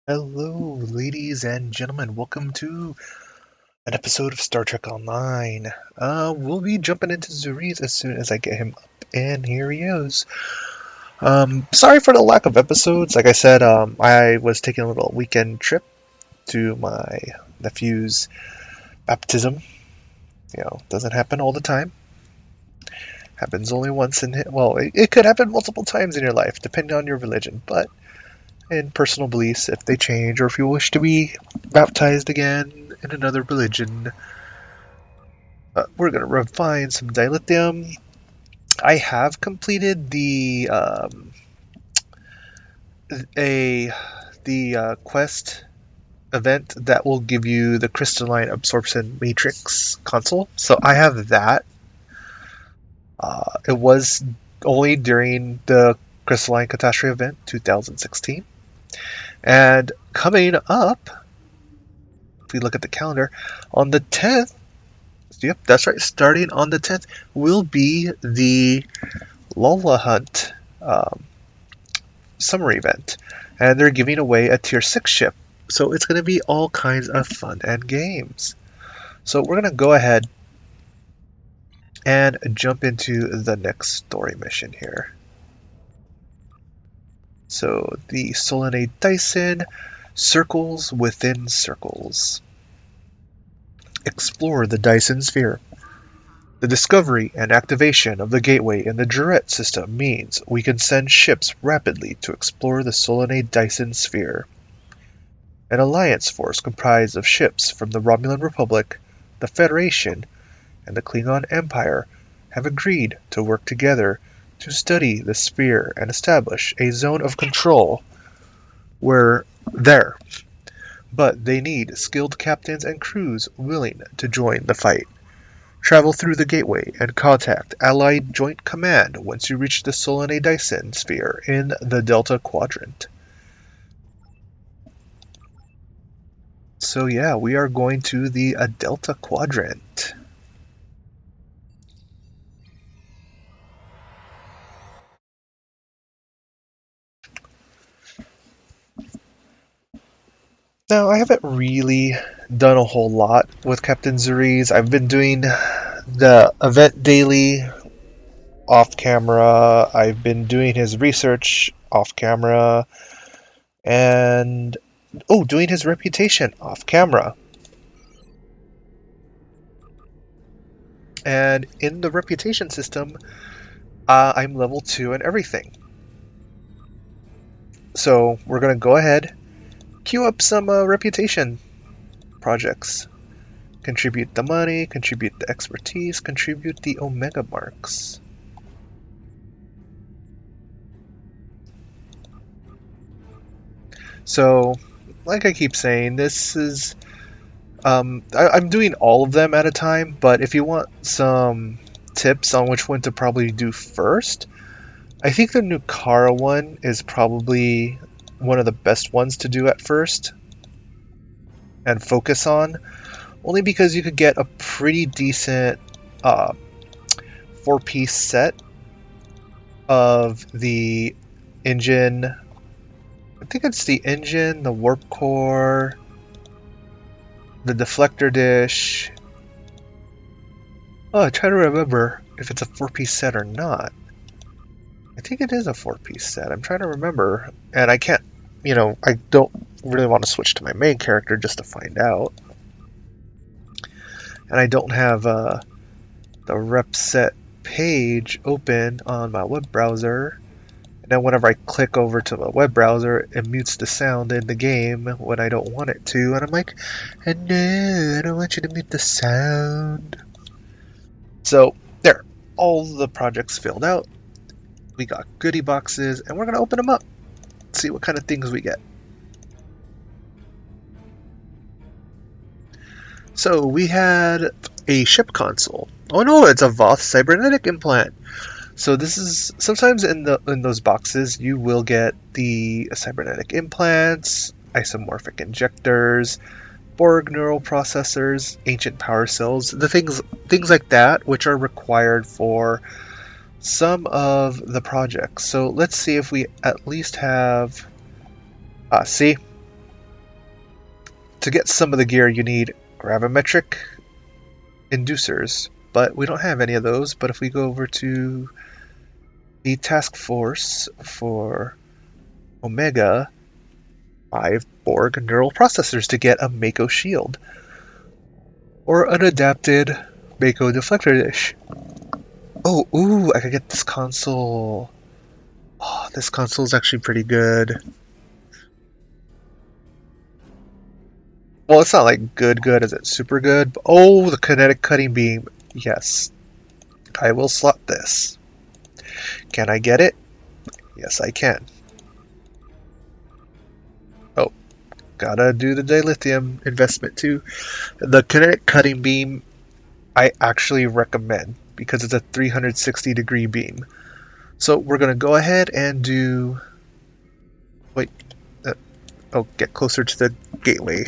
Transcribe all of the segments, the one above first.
Hello, ladies and gentlemen. Welcome to an episode of Star Trek Online. We'll be jumping into Zuriz as soon as I get him up, and here he is. Sorry for the lack of episodes. Like I said, I was taking a little weekend trip to my nephew's baptism. Doesn't happen all the time. Happens only once it could happen multiple times in your life, depending on your religion, but in personal beliefs, if they change or if you wish to be baptized again in another religion, we're going to refine some dilithium. I have completed the quest event that will give you the crystalline absorption matrix console. So I have that. It was only during the crystalline catastrophe event 2016. And coming up, if we look at the calendar, on the 10th, yep, that's right, starting on the 10th, will be the Lola Hunt summer event. And they're giving away a Tier 6 ship. So it's going to be all kinds of fun and games. So we're going to go ahead and jump into the next story mission here. So the Solanate Dyson, Circles Within Circles. Explore the Dyson Sphere. The discovery and activation of the gateway in the Juret system means we can send ships rapidly to explore the Solanate Dyson Sphere. An alliance force comprised of ships from the Romulan Republic, the Federation, and the Klingon Empire have agreed to work together to study the sphere and establish a zone of control there. But they need skilled captains and crews willing to join the fight. Travel through the gateway and contact Allied Joint Command once you reach the Solanate Dyson Sphere in the Delta Quadrant. So yeah, we are going to the Delta Quadrant. Now, I haven't really done a whole lot with Captain Zuriz. I've been doing the event daily off camera. I've been doing his research off camera. And, doing his reputation off camera. And in the reputation system, I'm level 2 and everything. So we're going to go ahead, queue up some reputation projects. Contribute the money, contribute the expertise, contribute the Omega marks. So, like I keep saying, this is... I'm doing all of them at a time, but if you want some tips on which one to probably do first, I think the Nukara one is probably one of the best ones to do at first and focus on, only because you could get a pretty decent 4-piece set of the engine. I think it's the engine, the warp core, the deflector dish. I try to remember if it's a 4-piece set or not. I think it is a 4-piece set. I'm trying to remember, and I can't, I don't really want to switch to my main character just to find out. And I don't have the rep set page open on my web browser. And then whenever I click over to the web browser, it mutes the sound in the game when I don't want it to. And I'm like, no, I don't want you to mute the sound. So, there. All the projects filled out. We got goodie boxes, and we're going to open them up. See what kind of things we get. So, we had a ship console. Oh no, it's a Voth cybernetic implant. So this is sometimes in those boxes you will get the cybernetic implants, isomorphic injectors, Borg neural processors, ancient power cells, the things like that, which are required for some of the projects. So let's see if we at least have. See, To get some of the gear, you need gravimetric inducers, but we don't have any of those. But if we go over to the task force for Omega, 5 Borg neural processors to get a Mako shield or an adapted Mako deflector dish. Oh, ooh, I could get this console. Oh, this console is actually pretty good. Well, it's not like good as it's super good. But, oh, the kinetic cutting beam. Yes, I will slot this. Can I get it? Yes, I can. Oh, gotta do the dilithium investment too. The kinetic cutting beam I actually recommend because it's a 360-degree beam. So we're gonna go ahead and do... Wait. Oh, get closer to the gateway.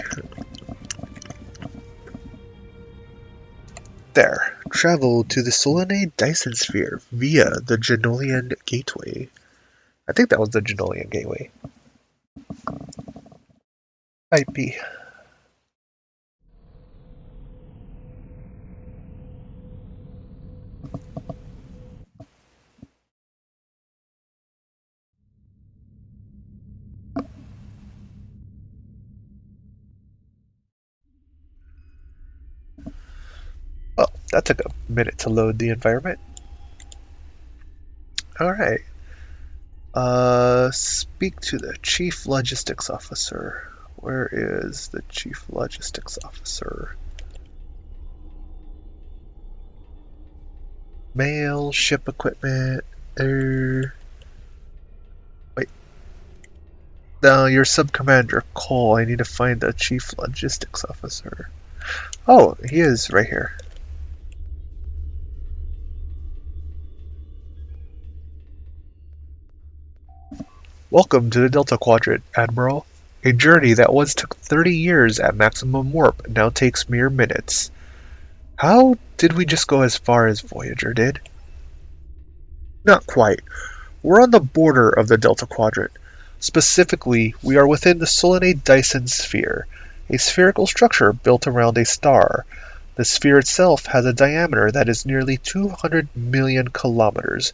There. Travel to the Solanae Dyson Sphere via the Genolian Gateway. I think that was the Genolian Gateway. IP. Well, that took a minute to load the environment. Alright. Speak to the Chief Logistics Officer. Where is the Chief Logistics Officer? Mail, ship equipment. Wait. No, you're Sub-Commander Cole. I need to find the Chief Logistics Officer. Oh, he is right here. Welcome to the Delta Quadrant, Admiral. A journey that once took 30 years at maximum warp now takes mere minutes. How did we just go as far as Voyager did? Not quite. We're on the border of the Delta Quadrant. Specifically, we are within the Solanae Dyson Sphere, a spherical structure built around a star. The sphere itself has a diameter that is nearly 200 million kilometers,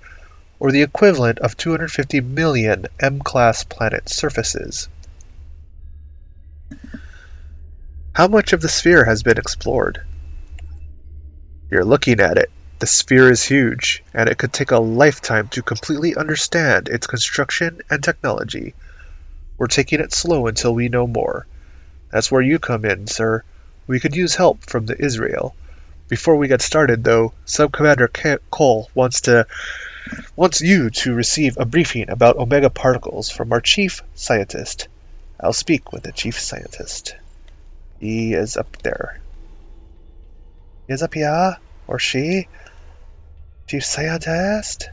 or the equivalent of 250 million M-class planet surfaces. How much of the sphere has been explored? You're looking at it. The sphere is huge, and it could take a lifetime to completely understand its construction and technology. We're taking it slow until we know more. That's where you come in, sir. We could use help from the Israel. Before we get started, though, Sub-Commander Cole wants you to receive a briefing about Omega particles from our chief scientist. I'll speak with the chief scientist. He is up there. He is up here? Or she? Chief scientist?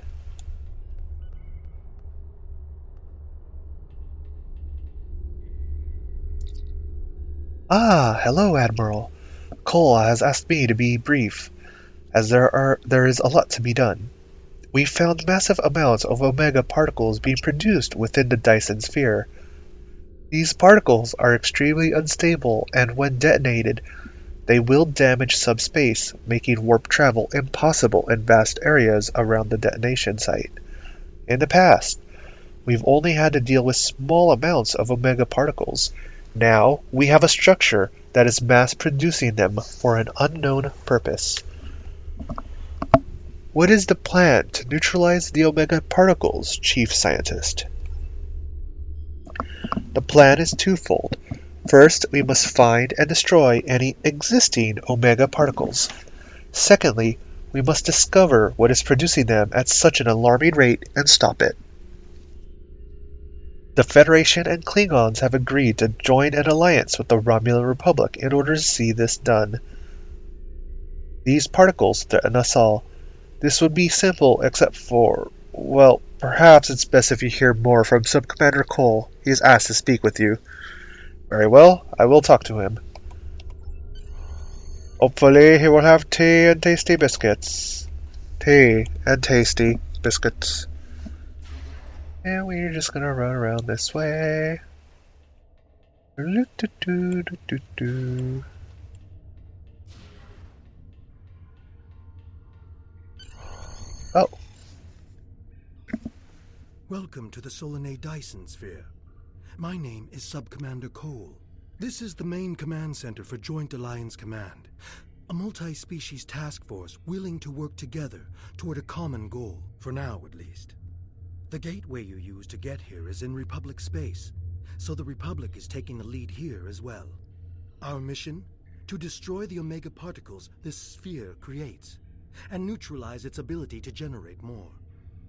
Ah, hello, Admiral. Cole has asked me to be brief, as there is a lot to be done. We found massive amounts of Omega particles being produced within the Dyson Sphere. These particles are extremely unstable, and when detonated, they will damage subspace, making warp travel impossible in vast areas around the detonation site. In the past, we've only had to deal with small amounts of Omega particles. Now, we have a structure that is mass-producing them for an unknown purpose. What is the plan to neutralize the Omega particles, Chief Scientist? The plan is twofold. First, we must find and destroy any existing Omega particles. Secondly, we must discover what is producing them at such an alarming rate and stop it. The Federation and Klingons have agreed to join an alliance with the Romulan Republic in order to see this done. These particles threaten us all. This would be simple except for... well, perhaps it's best if you hear more from Sub-Commander Cole. He has asked to speak with you. Very well, I will talk to him. Hopefully he will have tea and tasty biscuits. Tea and tasty biscuits. And we're just gonna run around this way. Oh, Welcome to the Solanae Dyson Sphere. My name is Sub-Commander Cole. This is the main command center for Joint Alliance Command, a multi-species task force willing to work together toward a common goal, for now at least. The gateway you use to get here is in Republic space, so the Republic is taking the lead here as well. Our mission? To destroy the Omega particles this sphere creates, and neutralize its ability to generate more.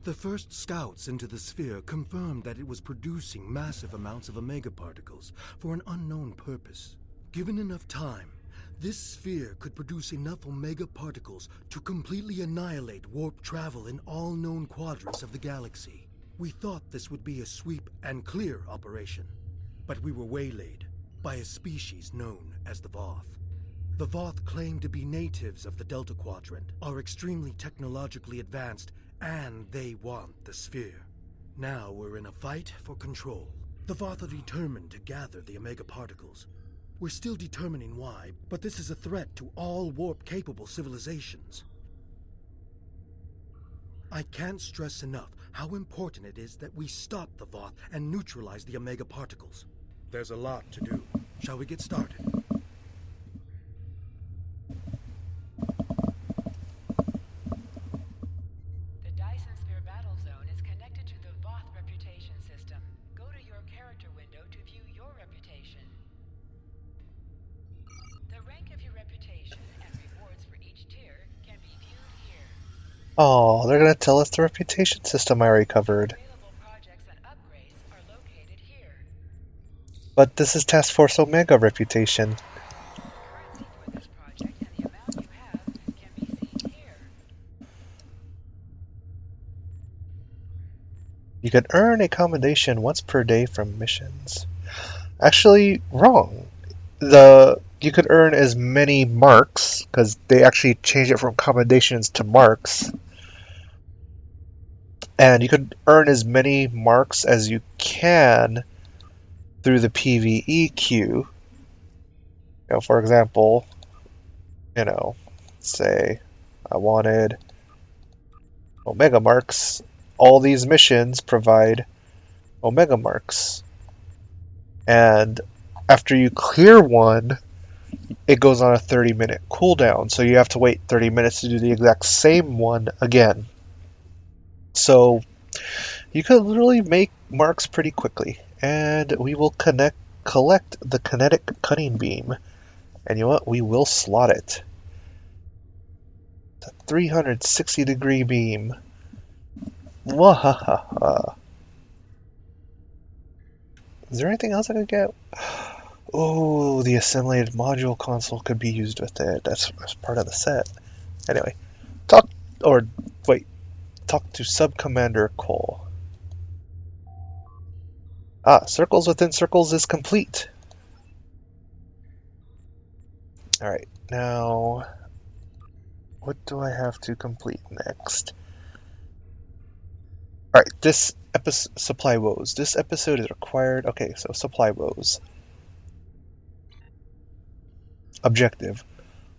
The first scouts into the sphere confirmed that it was producing massive amounts of Omega particles for an unknown purpose. Given enough time, this sphere could produce enough Omega particles to completely annihilate warp travel in all known quadrants of the galaxy. We thought this would be a sweep and clear operation, but we were waylaid by a species known as the Voth. The Voth claim to be natives of the Delta Quadrant, are extremely technologically advanced, and they want the sphere. Now we're in a fight for control. The Voth are determined to gather the Omega particles. We're still determining why, but this is a threat to all warp-capable civilizations. I can't stress enough how important it is that we stop the Voth and neutralize the Omega particles. There's a lot to do. Shall we get started? The Dyson Sphere Battlezone is connected to the Voth reputation system. Go to your character window to view your reputation. The rank of your reputation and rewards for each tier can be viewed here. oh, they're gonna tell us the reputation system I already covered. Available projects and upgrades are located here. But this is Task Force Omega reputation. Currency for this project and the amount you have can be seen here. You can earn a commendation once per day from missions. Actually, wrong. You could earn as many marks, because they actually changed it from commendations to marks. And you could earn as many marks as you can through the PvE queue. For example, say I wanted Omega marks. All these missions provide Omega marks. And after you clear one, it goes on a 30-minute cooldown, so you have to wait 30 minutes to do the exact same one again. So you could literally make marks pretty quickly, and we will collect the kinetic cutting beam, and you know what? We will slot it. It's a 360-degree beam. Wahahaha. Is there anything else I could get? Oh, the assimilated module console could be used with it. That's part of the set. Anyway, talk to Sub-Commander Cole. Circles Within Circles is complete. Alright, now what do I have to complete next? Alright, this episode, Supply Woes. This episode is required. Okay, so Supply Woes. Objective.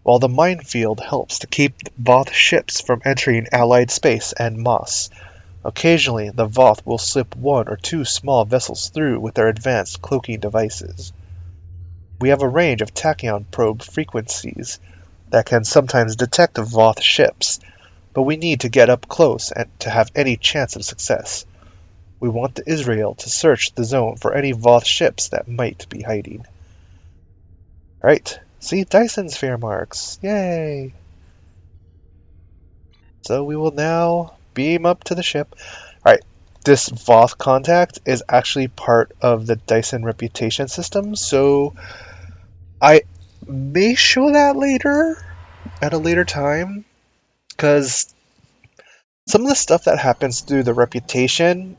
While the minefield helps to keep Voth ships from entering Allied space and Moss, occasionally the Voth will slip one or two small vessels through with their advanced cloaking devices. We have a range of tachyon probe frequencies that can sometimes detect Voth ships, but we need to get up close and to have any chance of success. We want the Israel to search the zone for any Voth ships that might be hiding. Alright, see Dyson Sphere marks. Yay! So we will now beam up to the ship. Alright, this Voth contact is actually part of the Dyson reputation system, so I may show that later, at a later time, because some of the stuff that happens through the reputation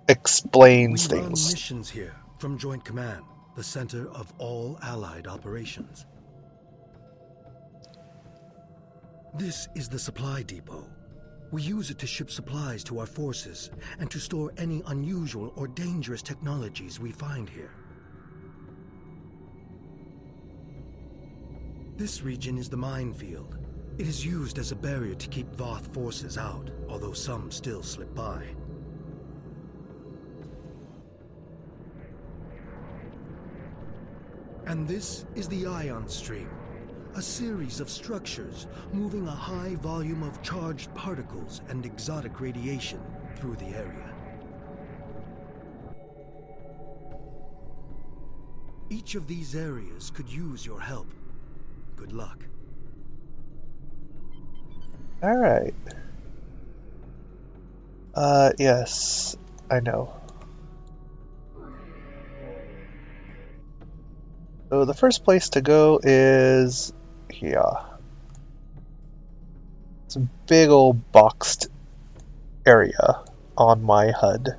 explains We run things. missions here from Joint Command, the center of all Allied operations. This is the supply depot. We use it to ship supplies to our forces and to store any unusual or dangerous technologies we find here. This region is the minefield. It is used as a barrier to keep Voth forces out, although some still slip by. And this is the ion stream, a series of structures moving a high volume of charged particles and exotic radiation through the area. Each of these areas could use your help. Good luck. Alright. Yes, I know. So the first place to go is here. It's a big old boxed area on my HUD.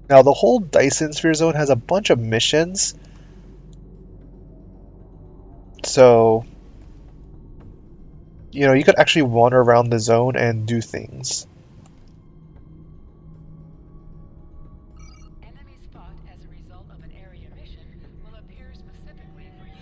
Now the whole Dyson Sphere zone has a bunch of missions. So, you could actually wander around the zone and do things. Enemies fought as a result of an area mission will appear specifically for you.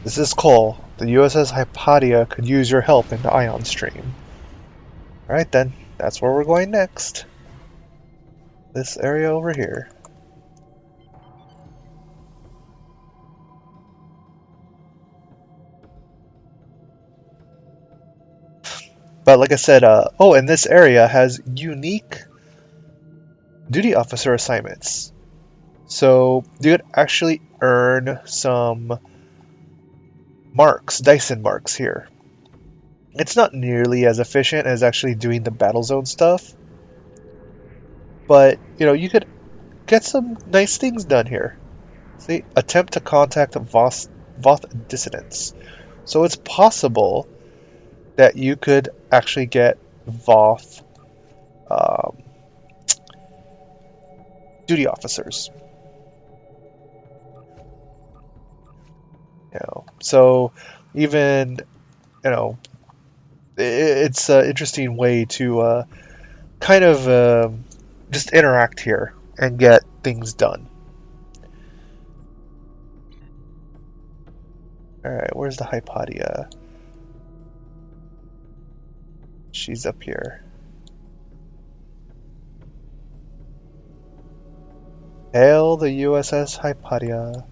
This is Cole. The USS Hypatia could use your help in the ion stream. Alright then, that's where we're going next. This area over here. But like I said, and this area has unique duty officer assignments. So you could actually earn some marks, Dyson marks here. It's not nearly as efficient as actually doing the Battlezone stuff, but you could get some nice things done here. See, attempt to contact Voth dissidents. So it's possible that you could actually get Voth duty officers. So even it's an interesting way to kind of just interact here and get things done. Alright, where's the Hypatia? She's up here. Hail the USS Hypatia.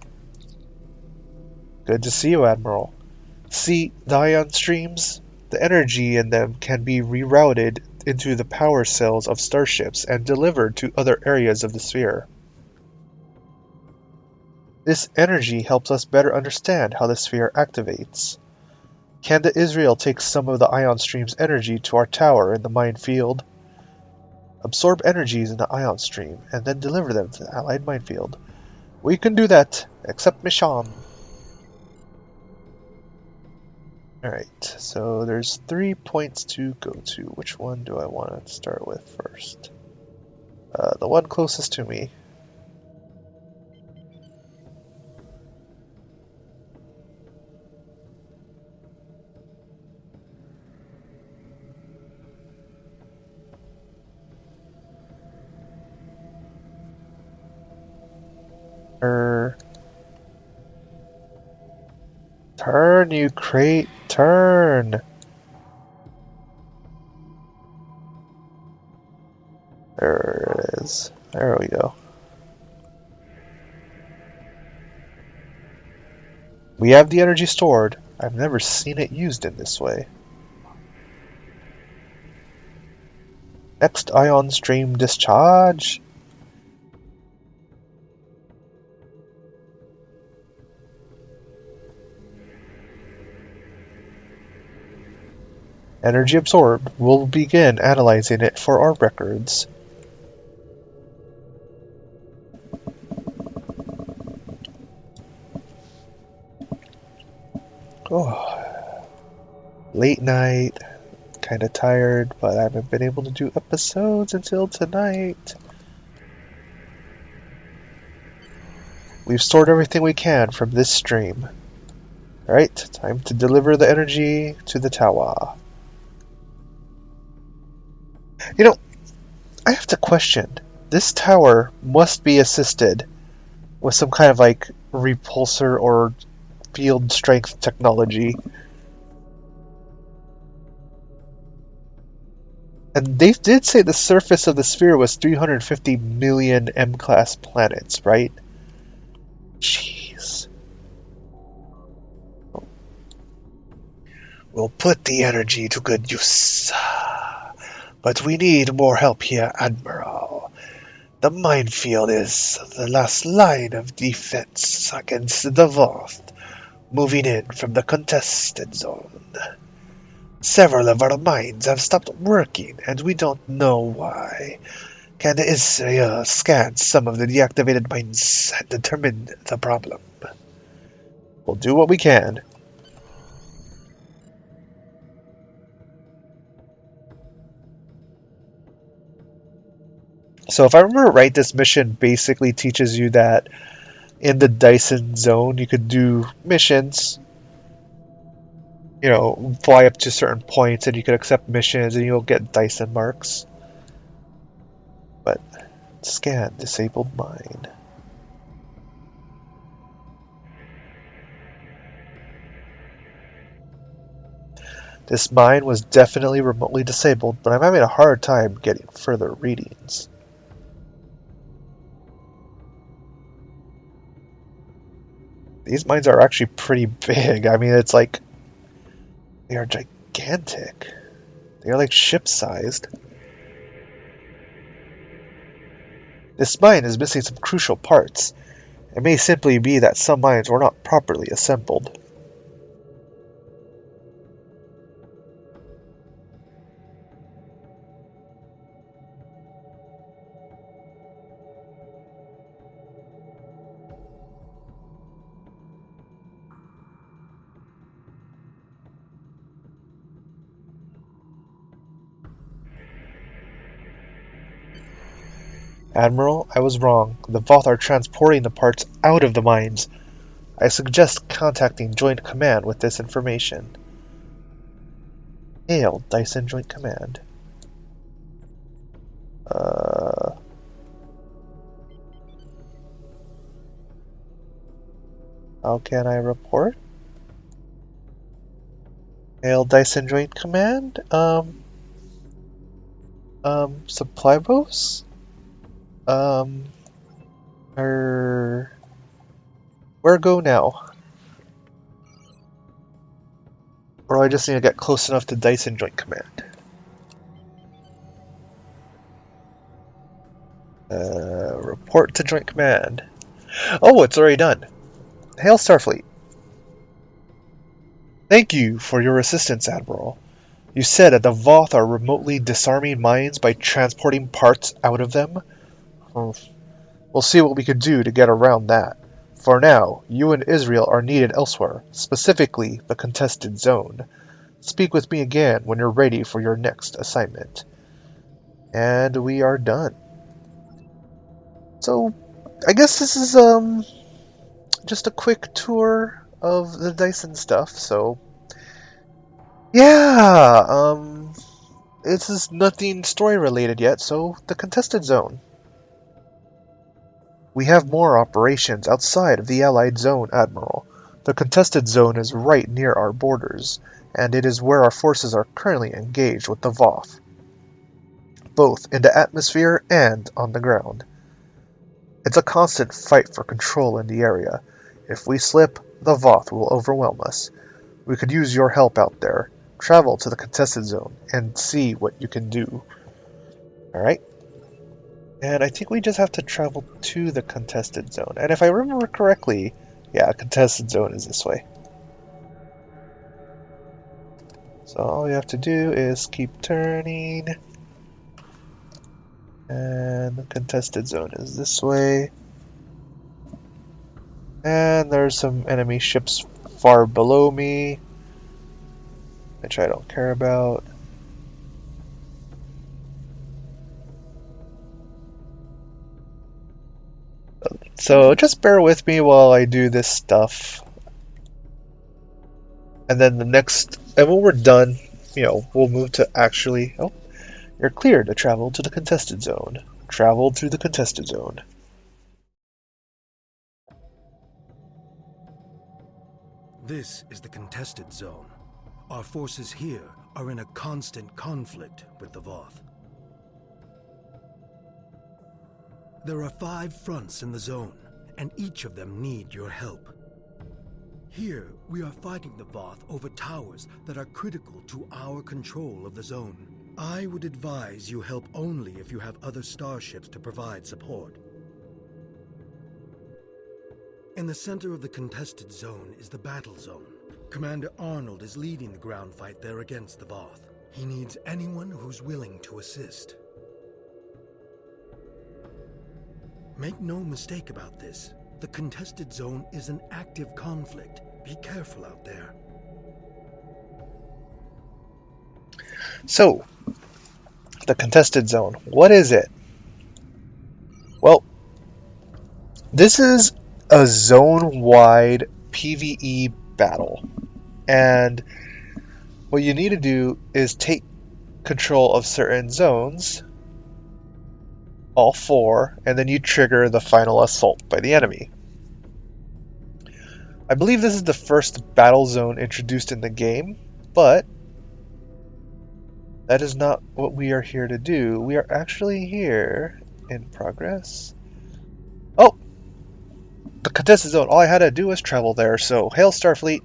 Good to see you, Admiral. See, the ion streams? The energy in them can be rerouted into the power cells of starships and delivered to other areas of the sphere. This energy helps us better understand how the sphere activates. Can the Israel take some of the ion stream's energy to our tower in the minefield? Absorb energies in the ion stream and then deliver them to the allied minefield. We can do that, except mission. Alright, so there's 3 points to go to. Which one do I want to start with first? The one closest to me. Turn, you crate, turn! There it is. There we go. We have the energy stored. I've never seen it used in this way. Next ion stream discharge. Energy absorbed. We'll begin analyzing it for our records. Oh, late night. Kinda tired, but I haven't been able to do episodes until tonight. We've stored everything we can from this stream. Alright, time to deliver the energy to the tower. You know, I have to question. This tower must be assisted with some kind of like repulsor or field strength technology. And they did say the surface of the sphere was 350 million M-class planets, right? Jeez. We'll put the energy to good use. But we need more help here, Admiral. The minefield is the last line of defense against the Voth, moving in from the contested zone. Several of our mines have stopped working, and we don't know why. Can Israel scan some of the deactivated mines and determine the problem? We'll do what we can. So if I remember right, this mission basically teaches you that in the Dyson zone you could do missions, you know, fly up to certain points and you could accept missions and you'll get Dyson marks. But scan disabled mine. This mine was definitely remotely disabled, but I'm having a hard time getting further readings. These mines are actually pretty big. I mean, it's like they are gigantic. They are like ship-sized. This mine is missing some crucial parts. It may simply be that some mines were not properly assembled. Admiral, I was wrong. The Voth are transporting the parts out of the mines. I suggest contacting Joint Command with this information. Hail, Dyson Joint Command. How can I report? Hail, Dyson Joint Command? Supply boats? Where go now? Or do I just need to get close enough to Dyson Joint Command? Report to Joint Command. Oh, it's already done. Hail, Starfleet. Thank you for your assistance, Admiral. You said that the Voth are remotely disarming mines by transporting parts out of them? We'll see what we can do to get around that. For now, you and Israel are needed elsewhere, specifically the contested zone. Speak with me again when you're ready for your next assignment. And we are done. So, I guess this is just a quick tour of the Dyson stuff, so yeah, this is nothing story related yet, so the contested zone. We have more operations outside of the Allied zone, Admiral. The contested zone is right near our borders, and it is where our forces are currently engaged with the Voth, both in the atmosphere and on the ground. It's a constant fight for control in the area. If we slip, the Voth will overwhelm us. We could use your help out there. Travel to the contested zone and see what you can do. Alright? And I think we just have to travel to the contested zone. And if I remember correctly, yeah, contested zone is this way. So So all you have to do is keep turning. And the contested zone is this way. And there's some enemy ships far below me, which I don't care about. So just bear with me while I do this stuff. And then and when we're done, we'll move to actually, you're cleared to travel to the contested zone. Travel to the contested zone. This is the contested zone. Our forces here are in a constant conflict with the Voth. There are 5 fronts in the zone, and each of them need your help. Here, we are fighting the Voth over towers that are critical to our control of the zone. I would advise you help only if you have other starships to provide support. In the center of the contested zone is the Battlezone. Commander Arnold is leading the ground fight there against the Voth. He needs anyone who's willing to assist. Make no mistake about this. The contested zone is an active conflict. Be careful out there. So, the contested zone. What is it? Well, this is a zone-wide PvE battle. And what you need to do is take control of certain zones, all 4, and then you trigger the final assault by the enemy. I believe this is the first battle zone introduced in the game, but that is not what we are here to do. We are actually here in progress. Oh! The contested zone. All I had to do was travel there, so hail Starfleet.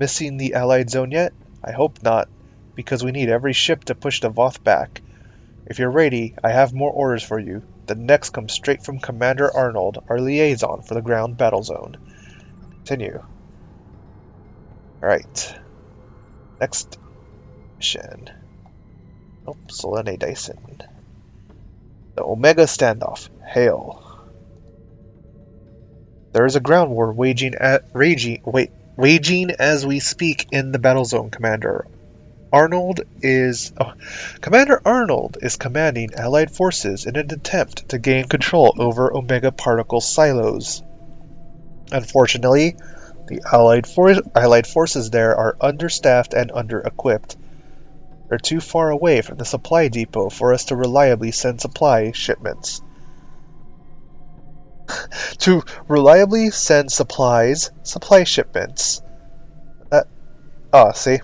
Missing the Allied zone yet? I hope not, because we need every ship to push the Voth back. If you're ready, I have more orders for you. The next comes straight from Commander Arnold, our liaison for the ground battle zone. Continue. Alright. Next mission. Oh, Solange Dyson. The Omega Standoff. Hail. There is a ground war waging as we speak in the battle zone, Commander. Commander Arnold is commanding Allied forces in an attempt to gain control over Omega particle silos. Unfortunately, the Allied forces there are understaffed and under-equipped. They're too far away from the supply depot for us to reliably send supply shipments. To reliably send supply shipments. See?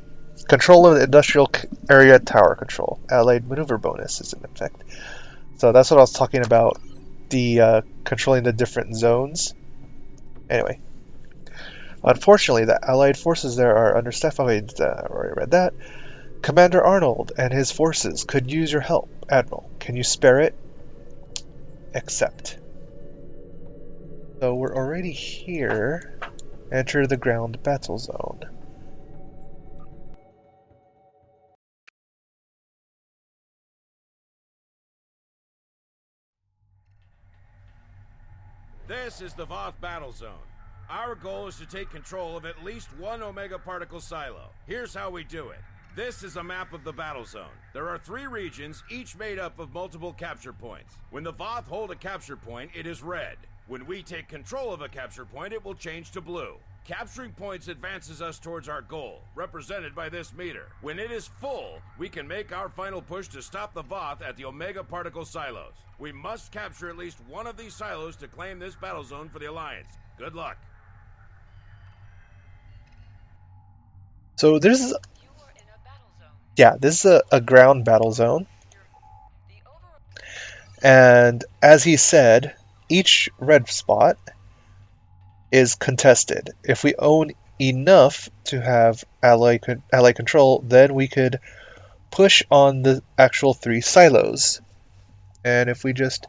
Control of the industrial area tower control. Allied maneuver bonus is in effect. So that's what I was talking about. The controlling the different zones. Anyway. Unfortunately, the Allied forces there are understaffed. I already read that. Commander Arnold and his forces could use your help, Admiral. Can you spare it? Accept. So we're already here. Enter the ground battle zone. This is the Voth Battle Zone. Our goal is to take control of at least one Omega particle silo. Here's how we do it. This is a map of the battle zone. There are 3 regions, each made up of multiple capture points. When the Voth hold a capture point, it is red. When we take control of a capture point, it will change to blue. Capturing points advances us towards our goal, represented by this meter. When it is full, we can make our final push to stop the Voth at the Omega particle silos. We must capture at least one of these silos to claim this battle zone for the Alliance. Good luck. So this is this is a ground battle zone. And as he said, each red spot is contested. If we own enough to have ally control, then we could push on the actual 3 silos. And if we just,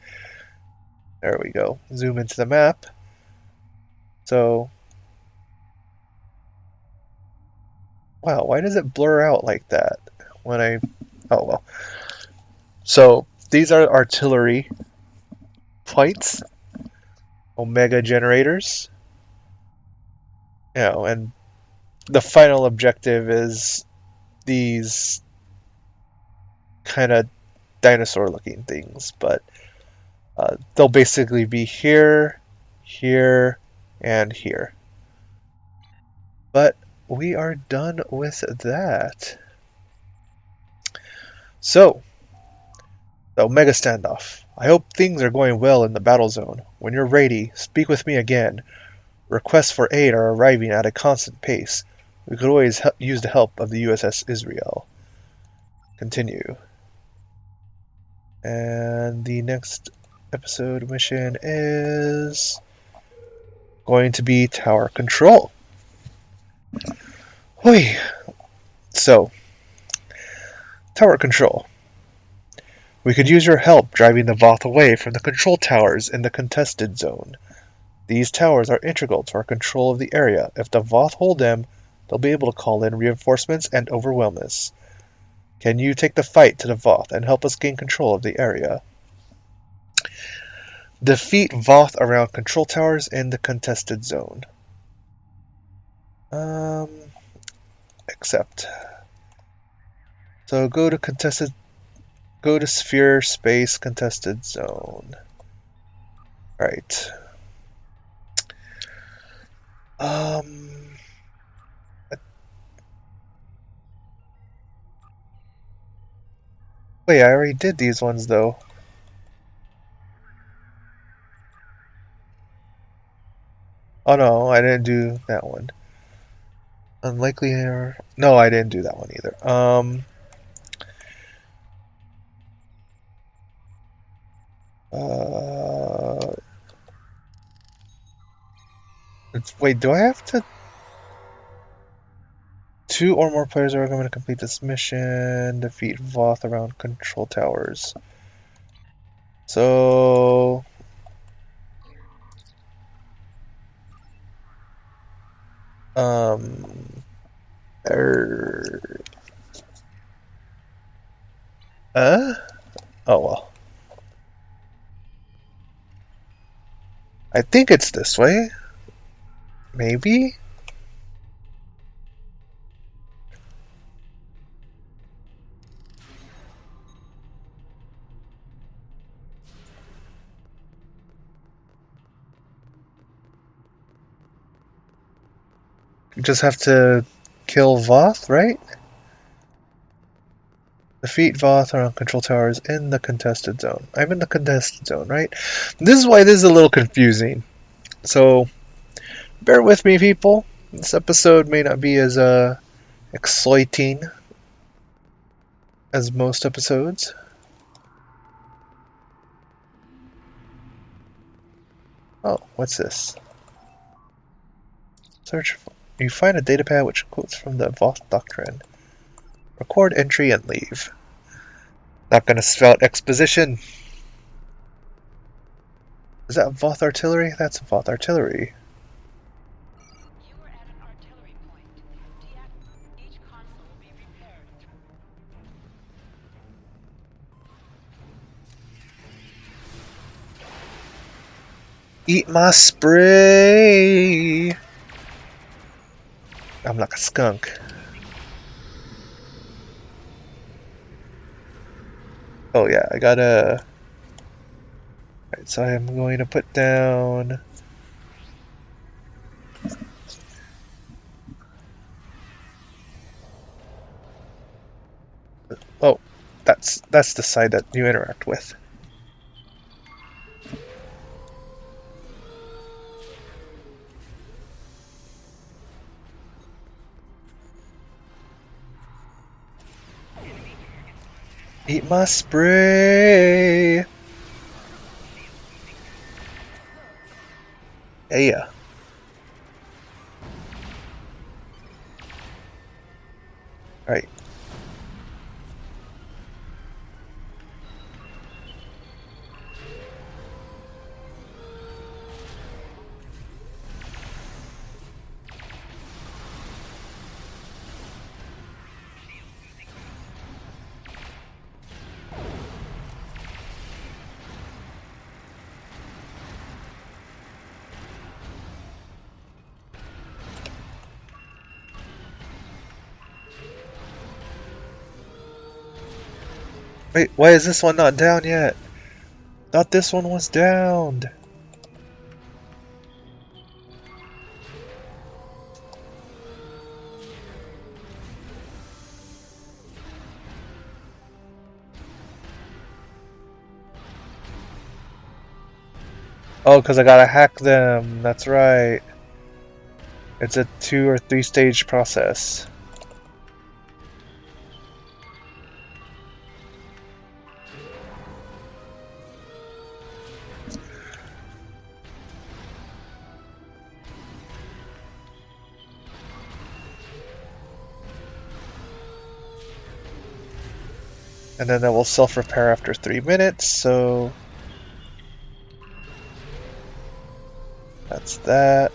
there we go, zoom into the map. So Wow, why does it blur out like that when I... Oh, well. So, these are artillery points, Omega generators. And the final objective is these kind of dinosaur-looking things, but they'll basically be here, here, and here. But we are done with that. So, the Omega standoff. I hope things are going well in the battle zone. When you're ready, speak with me again. Requests for aid are arriving at a constant pace. We could always use the help of the USS Israel. Continue. And the next episode mission is going to be tower control. Hoi. So, tower control. We could use your help driving the Voth away from the control towers in the contested zone. These towers are integral to our control of the area. If the Voth hold them, they'll be able to call in reinforcements and overwhelm us. Can you take the fight to the Voth and help us gain control of the area? Defeat Voth around control towers in the contested zone. Accept. So go to Sphere Space Contested Zone. Right. Wait, I already did these ones though. Oh no, I didn't do that one. Unlikely error. No, I didn't do that one either. Wait, do I have to? 2 or more players are going to complete this mission. Defeat Voth around control towers. So... Oh well. I think it's this way. Maybe? You just have to kill Voth, right? Defeat Voth around control towers in the contested zone. I'm in the contested zone, right? This is why this is a little confusing. So, bear with me, people. This episode may not be as exciting as most episodes. Oh, what's this? Search for... You find a datapad which quotes from the Voth Doctrine. Record entry and leave. Not gonna spout exposition. Is that Voth artillery? That's Voth artillery. You are at an artillery point. Each console will be repaired. Eat my spray! I'm like a skunk. Oh yeah, I gotta... Right, so I am going to put down... Oh, that's the side that you interact with. Eat my spray! Yeah. Alright. Wait, why is this one not down yet? Thought this one was downed. Oh, because I gotta hack them. That's right. It's a 2 or 3 stage process. And then it will self-repair after 3 minutes, so... That's that.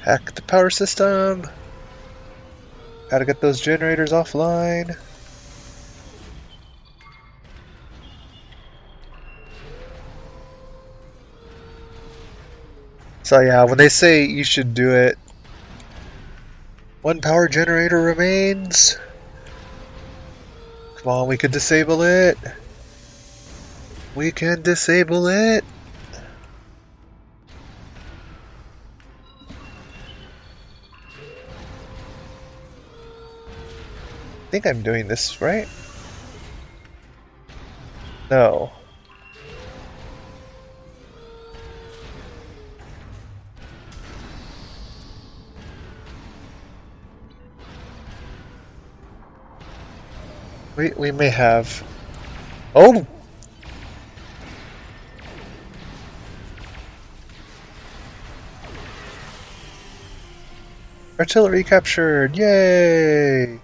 Hack the power system! Gotta get those generators offline. So yeah, when they say you should do it, 1 power generator remains. Come on, we can disable it. We can disable it. I think I'm doing this right. No. We may have. Oh! Artillery captured! Yay!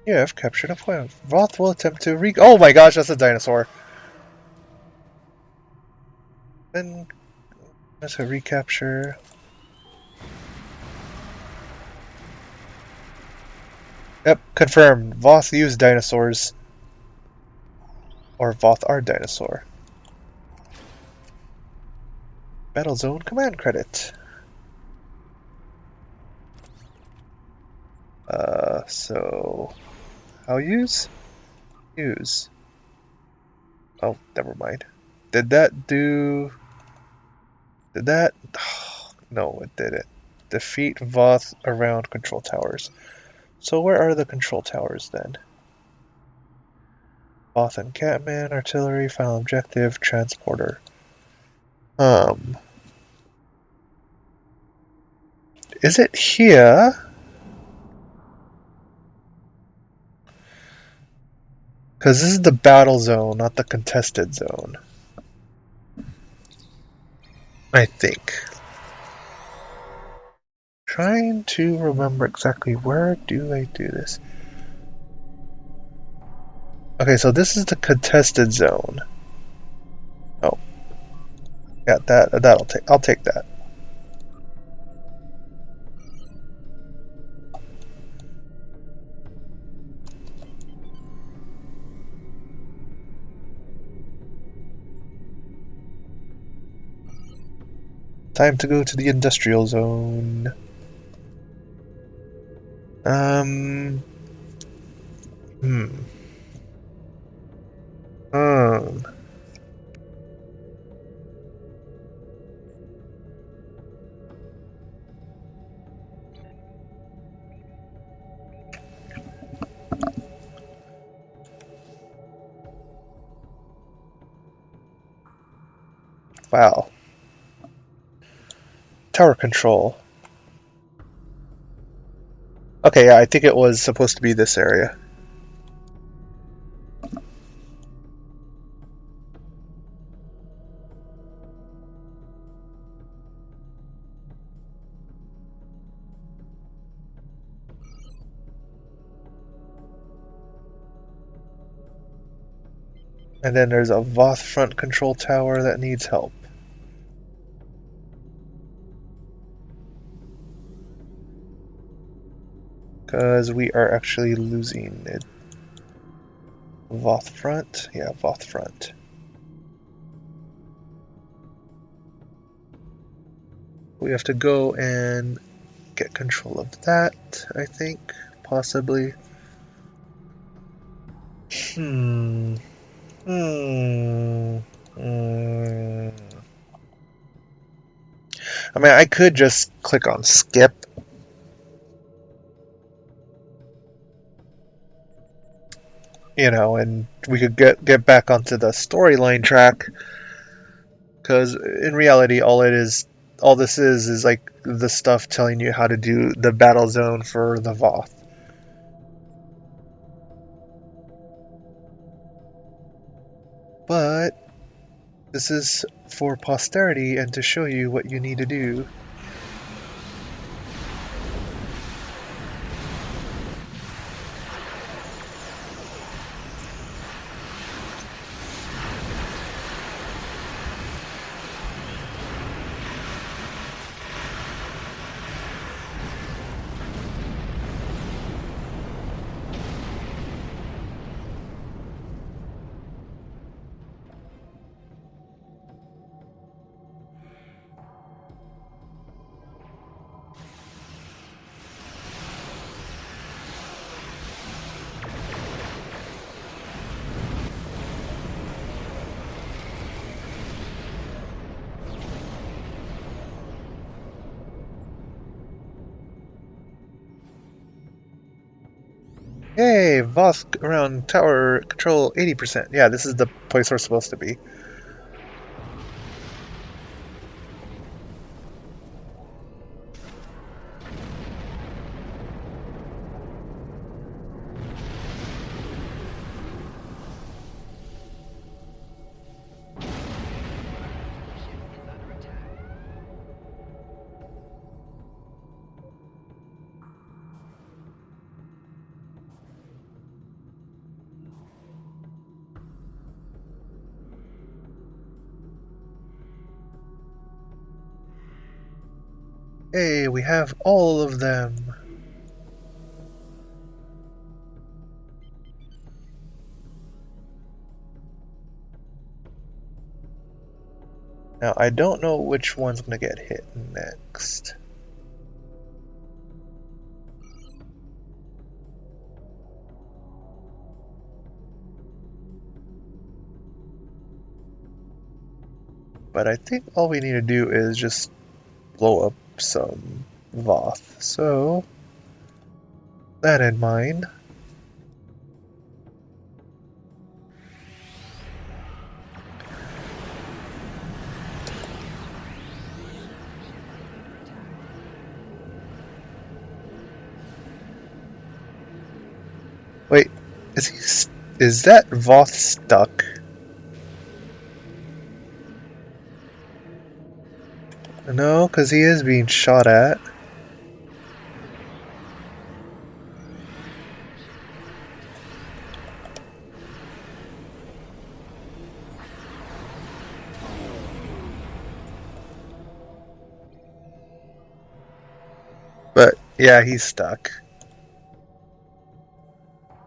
You have captured a point. Voth will attempt to Oh my gosh, that's a dinosaur! Then that's a recapture. Yep, confirmed. Voth used dinosaurs. Or Voth are dinosaur. Battlezone command credit. So... How use? Use. Oh, never mind. Did that do... Did that... No, it didn't. Defeat Voth around control towers. So where are the control towers then? Voth and Catman, artillery, final objective, transporter. Is it here? Because this is the battle zone, not the contested zone. I think. Trying to remember exactly where do I do this. Okay, so this is the contested zone. Oh. Yeah, I'll take that. Time to go to the industrial zone. Hmm. Wow. Tower control. Okay, yeah, I think it was supposed to be this area. And then there's a Voth front control tower that needs help. Because we are actually losing it. Voth front? Yeah, Voth front. We have to go and get control of that, I think. Possibly. Hmm. Hmm. Hmm. I mean, I could just click on skip. And we could get back onto the storyline track. Because in reality, all this is like the stuff telling you how to do the battle zone for the Voth. But this is for posterity and to show you what you need to do. Hey, Voth around tower control 80%. Yeah, this is the place we're supposed to be. Hey, we have all of them. Now, I don't know which one's going to get hit next. But I think all we need to do is just blow up some Voth. So, that in mind. Wait, is that Voth stuck? No, because he is being shot at. But, yeah, he's stuck.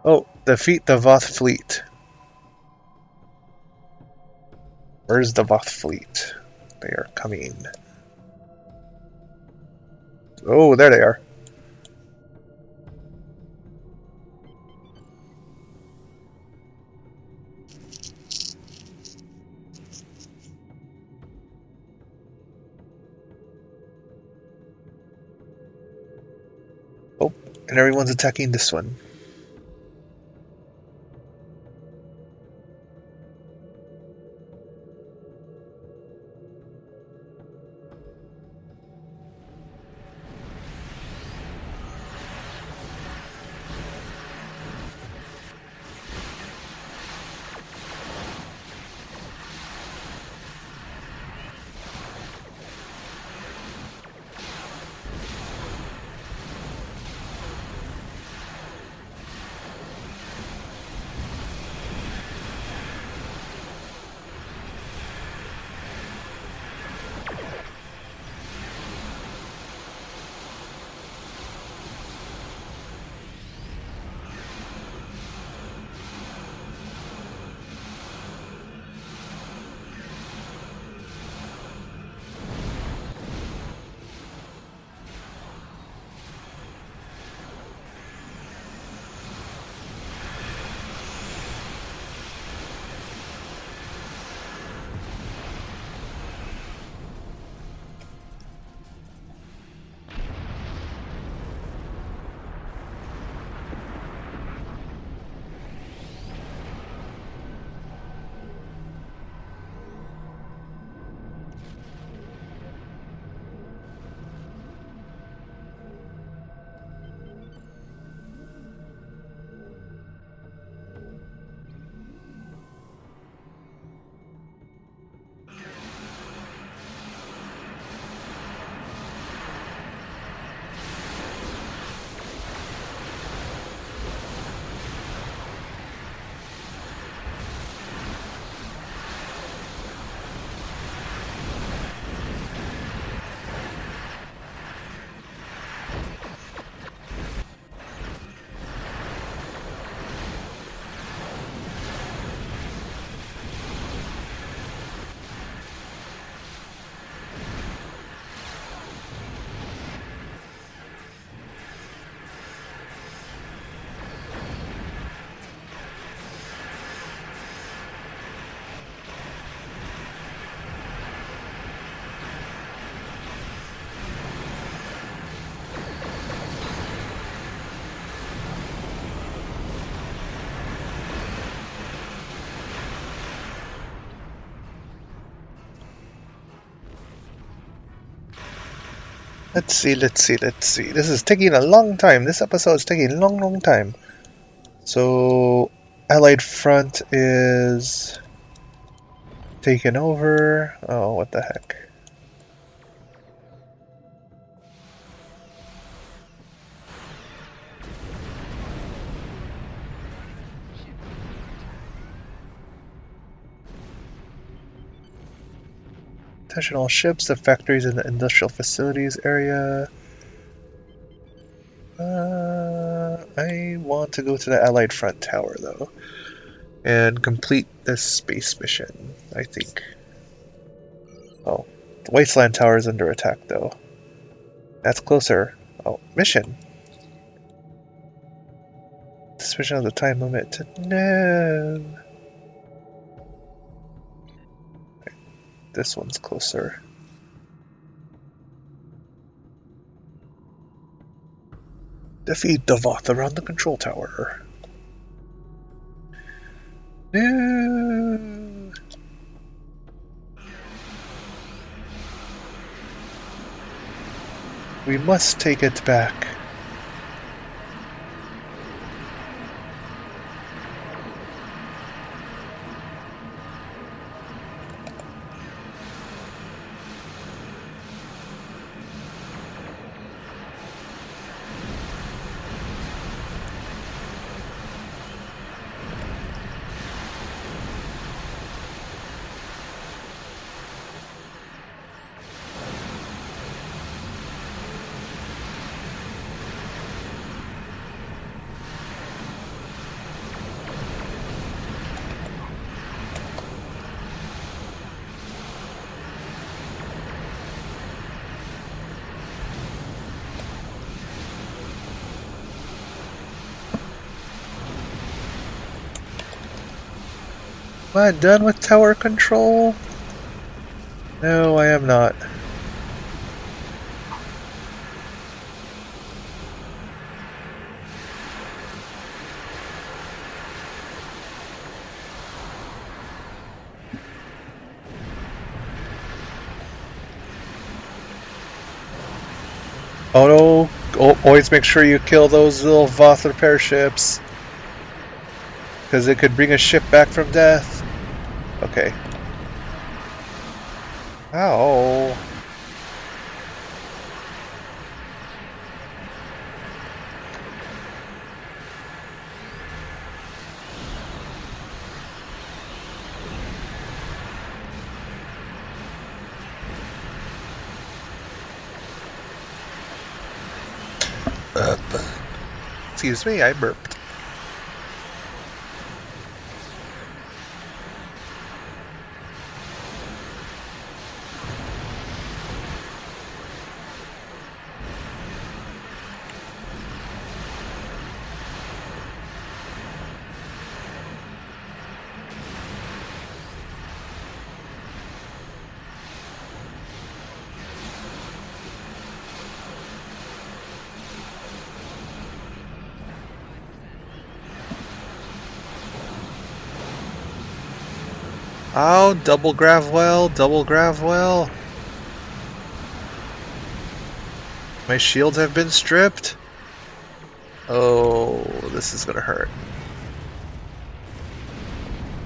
Oh, defeat the Voth fleet. Where's the Voth fleet? They are coming. Oh, there they are. Oh, and everyone's attacking this one. Let's see. This is taking a long time. This episode is taking a long time. So, Allied Front is taken over. Oh, what the heck. Attention all ships, the factories and the industrial facilities area. I want to go to the Allied Front Tower, though, and complete this space mission, I think. Oh, the Wasteland Tower is under attack, though. That's closer. Oh, mission. This mission has a time limit. No. This one's closer. Defeat the Voth around the control tower. No. We must take it back. Am I done with tower control? No, I am not. Oh no, always make sure you kill those little Voth repair ships. Because it could bring a ship back from death. Okay. Ow. Excuse me, I burped. Oh, double grav well, double grav well. My shields have been stripped. Oh, this is gonna hurt.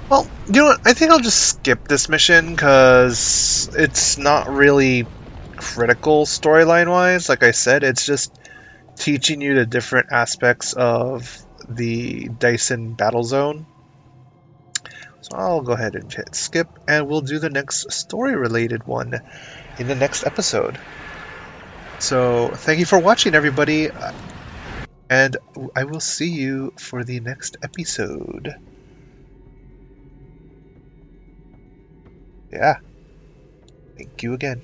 Well, you know what? I think I'll just skip this mission because it's not really critical storyline-wise. Like I said, it's just teaching you the different aspects of the Dyson Battlezone. So I'll go ahead and hit skip, and we'll do the next story-related one in the next episode. So thank you for watching, everybody, and I will see you for the next episode. Yeah. Thank you again.